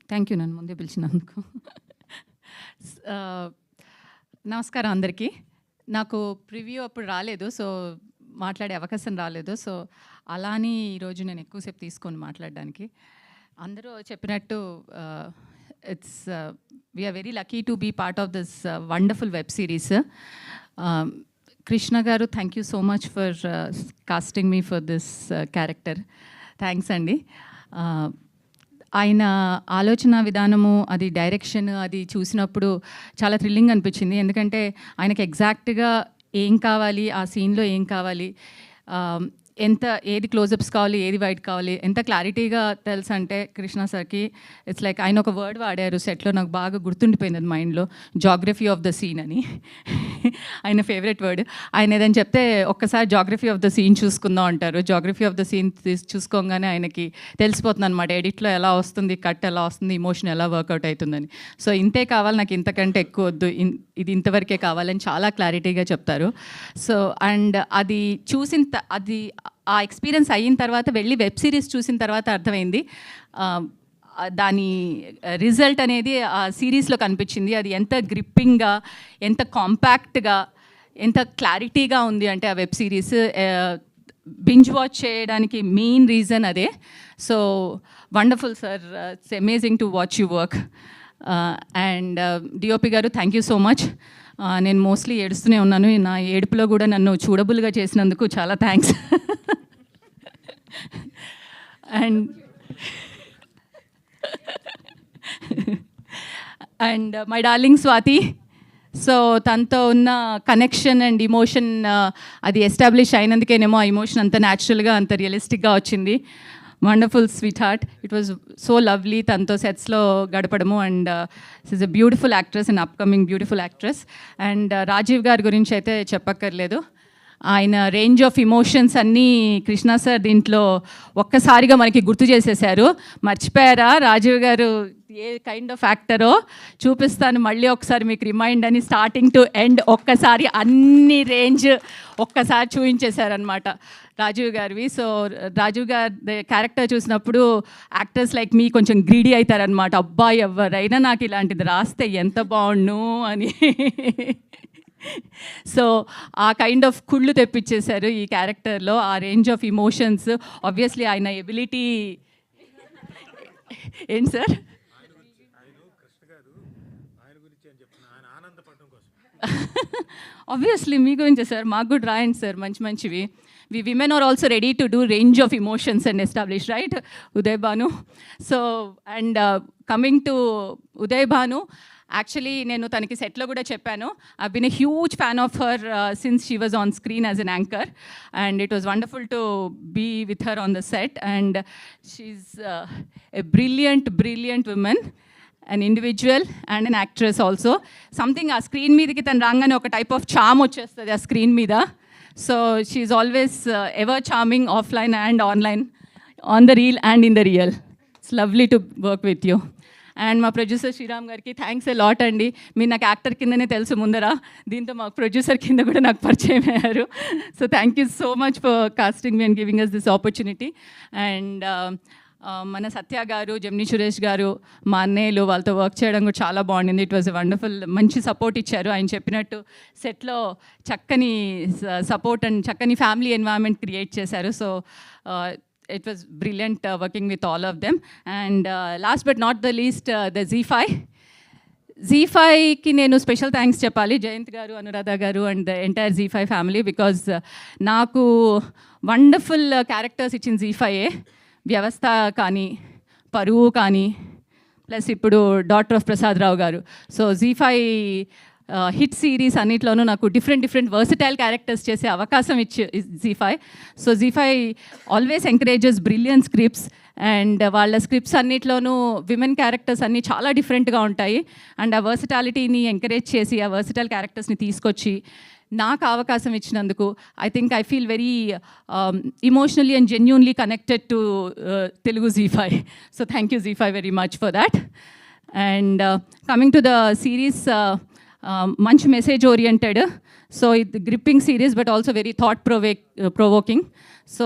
Thank you నన్ను ముందే పిలిచినందుకు. నమస్కారం అందరికీ. నాకు ప్రివ్యూ అప్పుడు రాలేదు, సో మాట్లాడే అవకాశం రాలేదు. సో అలా అని ఈరోజు నేను ఎక్కువసేపు తీసుకొని మాట్లాడడానికి. అందరూ చెప్పినట్టు it's we're very lucky to be part of this wonderful web series. Krishna garu, thank you so much for casting me for this character. Thanks అండి. ఆయన ఆలోచన విధానము, అది డైరెక్షన్, అది చూసినప్పుడు చాలా థ్రిల్లింగ్ అనిపించింది. ఎందుకంటే ఆయనకి ఎగ్జాక్ట్గా ఏం కావాలి, ఆ సీన్లో ఏం కావాలి, ఎంత ఏది క్లోజప్స్ కావాలి, ఏది వైట్ కావాలి, ఎంత క్లారిటీగా తెలుసు అంటే కృష్ణ సార్కి ఇట్స్ లైక్ ఆయన ఒక వర్డ్ వాడారు సెట్లో, నాకు బాగా గుర్తుండిపోయింది అది మైండ్లో, జాగ్రఫీ ఆఫ్ ద సీన్ అని. ఆయన ఫేవరెట్ వర్డ్. ఆయన ఏదని చెప్తే ఒక్కసారి జాగ్రఫీ ఆఫ్ ద సీన్ చూసుకుందాం అంటారు. జాగ్రఫీ ఆఫ్ ద సీన్ చూసుకోగానే ఆయనకి తెలిసిపోతుంది అనమాట, ఎడిట్లో ఎలా వస్తుంది, కట్ ఎలా వస్తుంది, ఇమోషన్ ఎలా వర్కౌట్ అవుతుందని. సో ఇంతే కావాలి, నాకు ఇంతకంటే ఎక్కువ వద్దు, ఇది ఇంతవరకే కావాలని చాలా క్లారిటీగా చెప్తారు. సో అండ్ అది అది ఆ ఎక్స్పీరియన్స్ అయిన తర్వాత వెళ్ళి వెబ్ సిరీస్ చూసిన తర్వాత అర్థమైంది దాని రిజల్ట్ అనేది ఆ సిరీస్లో కనిపించింది. అది ఎంత గ్రిప్పింగ్గా, ఎంత కాంపాక్ట్గా, ఎంత క్లారిటీగా ఉంది అంటే ఆ వెబ్ సిరీస్ బింజ్ వాచ్ చేయడానికి మెయిన్ రీజన్ అదే. So wonderful sir, it's amazing to watch you work. And DOP గారు, థ్యాంక్ యూ సో మచ్. నేను మోస్ట్లీ ఏడుస్తూనే ఉన్నాను, నా ఏడుపులో కూడా నన్ను చూడబుల్గా చేసినందుకు చాలా thanks. And my darling Swathi, so తనతో ఉన్న కనెక్షన్ అండ్ ఇమోషన్ అది ఎస్టాబ్లిష్ అయినందుకేనేమో ఆ ఇమోషన్ అంత న్యాచురల్గా, అంత రియలిస్టిక్గా వచ్చింది. Wonderful sweet heart, it was so lovely తనతో సెట్స్లో గడపడము. And is a beautiful actress and upcoming beautiful actress. And Rajeev గారి గురించి అయితే చెప్పక్కర్లేదు. ఆయన రేంజ్ ఆఫ్ ఇమోషన్స్ అన్నీ కృష్ణ సార్ దీంట్లో ఒక్కసారిగా మనకి గుర్తు చేసేసారు. మర్చిపోయారా రాజీవ్ గారు ఏ కైండ్ ఆఫ్ యాక్టరో? చూపిస్తాను మళ్ళీ ఒకసారి మీకు రిమైండ్ అని, స్టార్టింగ్ టు ఎండ్ ఒక్కసారి అన్ని రేంజ్ ఒక్కసారి చూపించేశారనమాట రాజీవ్ గారివి. సో రాజీవ్ గారి క్యారెక్టర్ చూసినప్పుడు యాక్టర్స్ లైక్ మీ కొంచెం గ్రీడీ అవుతారనమాట, అబ్బాయి ఎవరైనా నాకు ఇలాంటిది రాస్తే ఎంత బాగుండు అని. సో ఆ కైండ్ ఆఫ్ కుళ్ళు తెప్పించేశారు ఈ క్యారెక్టర్లో, ఆ రేంజ్ ఆఫ్ ఇమోషన్స్. ఆబ్వియస్లీ ఆయన ఎబిలిటీ ఏంటి సార్? ఆబ్వియస్లీ మీ గురించే సార్, మాకు కూడా రాయండి సార్ మంచి మంచివి. We women are also ready to do range of emotions and establish, right Uday Bhanu? So and coming to Uday Bhanu, actually నేను తనకి సెట్లో కూడా చెప్పాను, I been a huge fan of her since she was on screen as an anchor, and it was wonderful to be with her on the set. And she's a brilliant women, an individual and an actress also. Something ఆ screen మీదకి తను రాగానే ఒక type of చామ్ వచ్చేస్తుంది ఆ screen మీద. So she's always ever charming offline and online, on the reel and in the real. It's lovely to work with you. And మా producer Sriram గారికి థ్యాంక్స్ ఎ లాట్ అండి. మీరు నాకు యాక్టర్ కిందనే తెలుసు ముందర, దీంతో మా ప్రొడ్యూసర్ కింద కూడా నాకు పరిచయం అయ్యారు. So thank you so much for casting me and giving us this opportunity. And మన సత్య గారు, జమినీ సురేష్ గారు, మా అన్నయ్యలు, వాళ్ళతో వర్క్ చేయడం కూడా చాలా బాగుండింది. ఇట్ వాజ్ వండర్ఫుల్, మంచి సపోర్ట్ ఇచ్చారు. ఆయన చెప్పినట్టు సెట్లో చక్కని సపోర్ట్ అండ్ చక్కని ఫ్యామిలీ ఎన్వైరన్మెంట్ క్రియేట్ చేశారు. So it was brilliant working with all of them. And last but not the least, the Z5కి నేను స్పెషల్ థ్యాంక్స్ చెప్పాలి, జయంత్ గారు, అనురాధ గారు and the entire Z5 family, because నాకు వండర్ఫుల్ క్యారెక్టర్స్ ఇచ్చిన Z5ఏ. వ్యవస్థ కానీ, పరువు కానీ, ప్లస్ ఇప్పుడు డాటర్ ఆఫ్ ప్రసాద్ రావు గారు. సో Z5 హిట్ సిరీస్ అన్నిట్లోనూ నాకు డిఫరెంట్ వర్సటైల్ క్యారెక్టర్స్ చేసే అవకాశం ఇచ్చి Z5. So Z5 always encourages brilliant scripts, and వాళ్ళ స్క్రిప్ట్స్ అన్నిట్లోనూ విమెన్ క్యారెక్టర్స్ అన్నీ చాలా డిఫరెంట్గా ఉంటాయి. అండ్ ఆ వర్సటాలిటీని ఎంకరేజ్ చేసి ఆ వర్సటైల్ క్యారెక్టర్స్ని తీసుకొచ్చి నాకు అవకాశం ఇచ్చినందుకు I feel very emotionally and genuinely connected to Telugu Z5. So thank you Z5 very much for that. And coming to the series, మంచి మెసేజ్ ఓరియంటెడ్, సో ఇది gripping series but also very thought provoking. So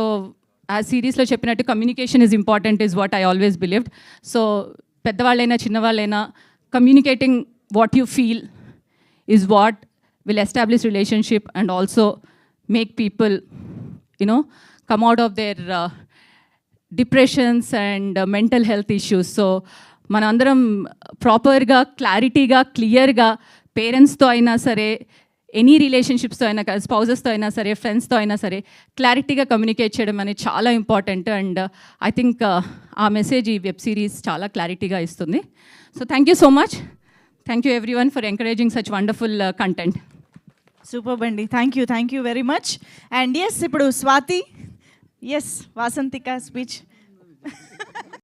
ఆ సిరీస్లో చెప్పినట్టు communication is important, is what I always believed. So పెద్దవాళ్ళైనా చిన్నవాళ్ళైనా communicating what you feel is what will establish relationship and also make people come out of their depressions and mental health issues. So మనందరం ప్రాపర్గా క్లారిటీగా క్లియర్గా పేరెంట్స్తో అయినా సరే, any రిలేషన్షిప్స్తో అయినా, స్పౌజెస్తో అయినా సరే, ఫ్రెండ్స్తో అయినా సరే క్లారిటీగా కమ్యూనికేట్ చేయడం అనేది చాలా ఇంపార్టెంట్. అండ్ ఐ థింక్ ఆ మెసేజ్ ఈ వెబ్ సిరీస్ చాలా క్లారిటీగా ఇస్తుంది. So thank you so much. Thank you everyone for encouraging such wonderful content. Super అండి, thank you very much. And yes, ఇప్పుడు స్వాతి, ఎస్ వాసంతిక స్పీచ్.